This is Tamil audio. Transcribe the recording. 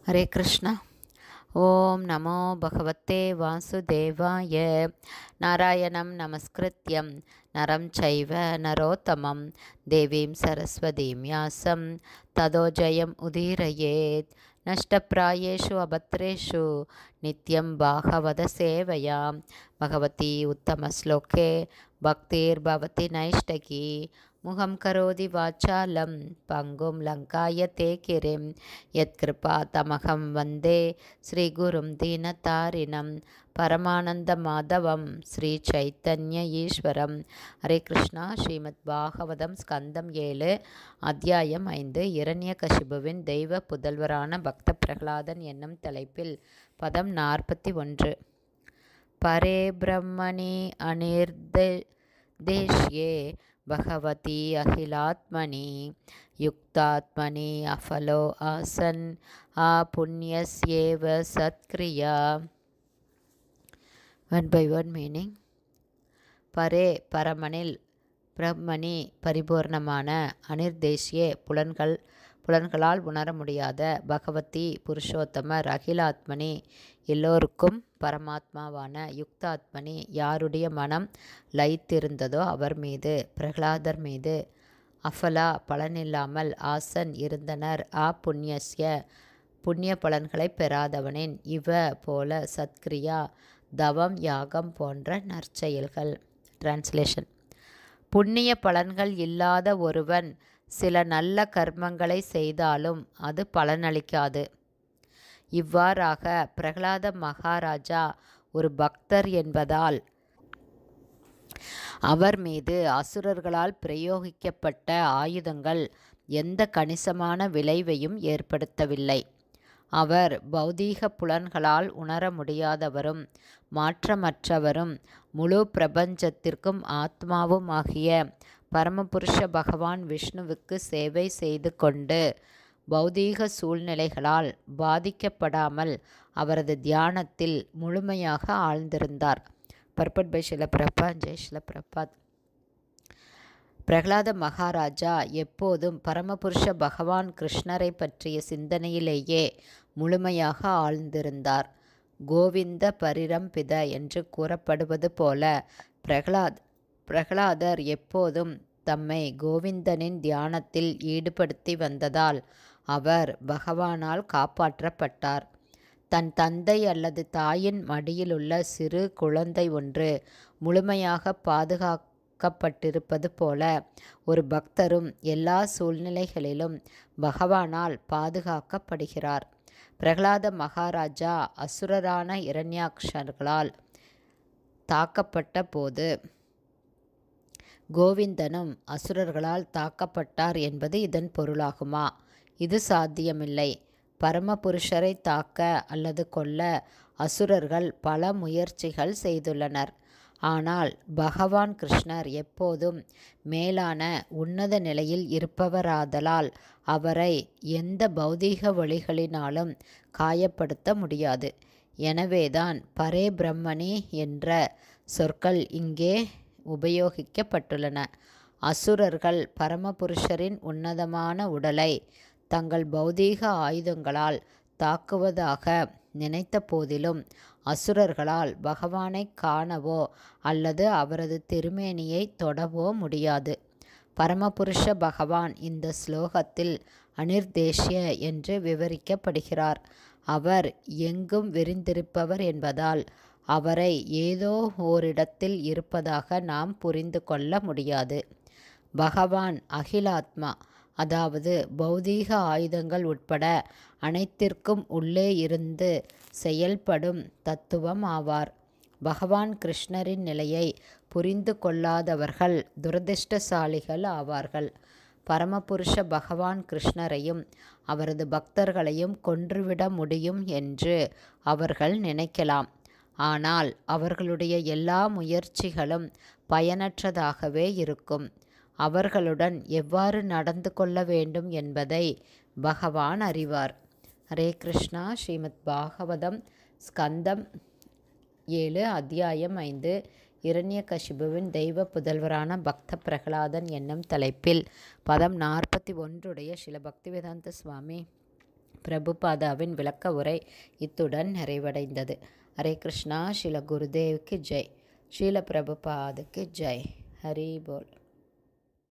ஹரே கிருஷ்ணா. ஓம் நமோ பகவத்தே வாசுதேவாய. நாராயணம் நமஸ்கிருத்யம் நரம் சைவ நரோத்தமம் தேவீம் சரஸ்வதீம் யாசம் ததோ ஜெயம் உதீரயேத். நஷ்டப்பிராயேஷு அபத்ரேஷு நித்யம் பாகவத சேவையா பகவதி உத்தமஸ்லோகே பக்திர்பவதி நைஷ்டகி. முகம் கரோதி வாச்சாலம் பங்கும் லங்காயதே கிரிம் யத்கிருபா தமகம் வந்தே ஸ்ரீகுரும் தீனதாரிணம் பரமானந்த மாதவம் ஸ்ரீ சைத்தன்ய ஈஸ்வரம். ஹரே கிருஷ்ணா. ஸ்ரீமத் பாகவதம் ஸ்கந்தம் 7 அத்தியாயம் 5 இரண்யகசிபுவின் தெய்வ புதல்வரான பக்த பிரகலாதன் என்னும் தலைப்பில் பதம் 41. பரே பிரம்மணி அனிர்தேஷ்யே பகவதி அகிலாத்மனி யுக்தாத்மனி அஃபலோ ஆசன் புண்ணியஸ்யேவ சத்க்ரியா. One by one meaning. பரே பரமனில், பிரம்மணி பரிபூர்ணமான, அனிர்தேஷ்யே புலன்களால் உணர முடியாத, பகவதி புருஷோத்தமர், அகிலாத்மனி எல்லோருக்கும் பரமாத்மாவான, யுக்தாத்மனி யாருடைய மனம் லயித்திருந்ததோ அவர் மீது, பிரகலாதர் மீது, அஃபலா பலனில்லாமல், ஆசன் இருந்தனர், புண்ணியஸ்ய புண்ணிய பலன்களை பெறாதவனின், இவ போல, சத்க்ரியா தவம் யாகம் போன்ற நற்செயல்கள். டிரான்ஸ்லேஷன். புண்ணிய பலன்கள் இல்லாத ஒருவன் சில நல்ல கர்மங்களை செய்தாலும் அது பலனளிக்காது. இவ்வாறாக பிரகலாத மகாராஜா ஒரு பக்தர் என்பதால் அவர் மீது அசுரர்களால் பிரயோகிக்கப்பட்ட ஆயுதங்கள் எந்த கணிசமான விளைவையும் ஏற்படுத்தவில்லை. அவர் பௌதீக புலன்களால் உணர முடியாதவரும், மாற்றமற்றவரும், முழு பிரபஞ்சத்திற்கும் ஆத்மாவும் ஆகிய பரமபுருஷ பகவான் விஷ்ணுவுக்கு சேவை செய்து கொண்டு பௌதீக சூழ்நிலைகளால் பாதிக்கப்படாமல் அவரது தியானத்தில் முழுமையாக ஆழ்ந்திருந்தார். Purport by Srila Prabhupad. ஜெய் ஸ்ரீல பிரபாத். பிரகலாத மகாராஜா எப்போதும் பரமபுருஷ பகவான் கிருஷ்ணரை பற்றிய சிந்தனையிலேயே முழுமையாக ஆழ்ந்திருந்தார். கோவிந்த பரிரம்பித என்று கூறப்படுவது போல பிரகலாதர் எப்போதும் தம்மை கோவிந்தனின் தியானத்தில் ஈடுபடுத்தி வந்ததால் அவர் பகவானால் காப்பாற்றப்பட்டார். தன் தந்தை அல்லது தாயின் மடியிலுள்ள சிறு குழந்தை ஒன்று முழுமையாக பாதுகாக்கப்பட்டிருப்பது போல ஒரு பக்தரும் எல்லா சூழ்நிலைகளிலும் பகவானால் பாதுகாக்கப்படுகிறார். பிரகலாத மகாராஜா அசுரரான இரண்யாக்ஷர்களால் தாக்கப்பட்ட போது கோவிந்தனும் அசுரர்களால் தாக்கப்பட்டார் என்பது இதன் பொருளாகுமா? இது சாத்தியமில்லை. பரமபுருஷரை தாக்க அல்லது கொல்ல அசுரர்கள் பல முயற்சிகள் செய்துள்ளனர். ஆனால் பகவான் கிருஷ்ணர் எப்போதும் மேலான உன்னத நிலையில் இருப்பவராதலால் அவரை எந்த பௌதீக வழிகளினாலும் காயப்படுத்த முடியாது. எனவேதான் பரே பிரம்மணி என்ற சொற்கள் இங்கே உபயோகிக்கப்பட்டுள்ளன. அசுரர்கள் பரமபுருஷரின் உன்னதமான உடலை தங்கள் பௌதீக ஆயுதங்களால் தாக்குவதாக நினைத்த போதிலும் அசுரர்களால் பகவானை காணவோ அல்லது அவரது திருமேனியை தொடவோ முடியாது. பரமபுருஷ பகவான் இந்த ஸ்லோகத்தில் அனிர்தேஷ்ய என்று விவரிக்கப்படுகிறார். அவர் எங்கும் விரிந்திருப்பவர் என்பதால் அவரை ஏதோ ஓரிடத்தில் இருப்பதாக நாம் புரிந்து கொள்ள முடியாது. பகவான் அகிலாத்மா, அதாவது பௌதீக ஆயுதங்கள் உட்பட அனைத்திற்கும் உள்ளே இருந்து செயல்படும் தத்துவம் ஆவார். பகவான் கிருஷ்ணரின் நிலையை புரிந்து கொள்ளாதவர்கள் துரதிர்ஷ்டசாலிகள் ஆவார்கள். பரமபுருஷ பகவான் கிருஷ்ணரையும் அவரது பக்தர்களையும் கொன்றுவிட முடியும் என்று அவர்கள் நினைக்கலாம். ஆனால் அவர்களுடைய எல்லா முயற்சிகளும் பயனற்றதாகவே இருக்கும். அவர்களுடன் எவ்வாறு நடந்து கொள்ள வேண்டும் என்பதை பகவான் அறிவார். ஹரே கிருஷ்ணா. ஸ்ரீமத் பாகவதம் ஸ்கந்தம் 7 அத்தியாயம் 5 இரண்யகசிபுவின் தெய்வ புதல்வரான பக்த பிரகலாதன் என்னும் தலைப்பில் பதம் 41 ஸ்ரீல பக்திவேதாந்த சுவாமி பிரபுபாதாவின் விளக்க உரை இத்துடன் நிறைவடைந்தது. ஹரே கிருஷ்ணா. ஸ்ரீல குருதேவுக்கு ஜெய். ஸ்ரீல பிரபுபாதுக்கு ஜெய். ஹரி போல்.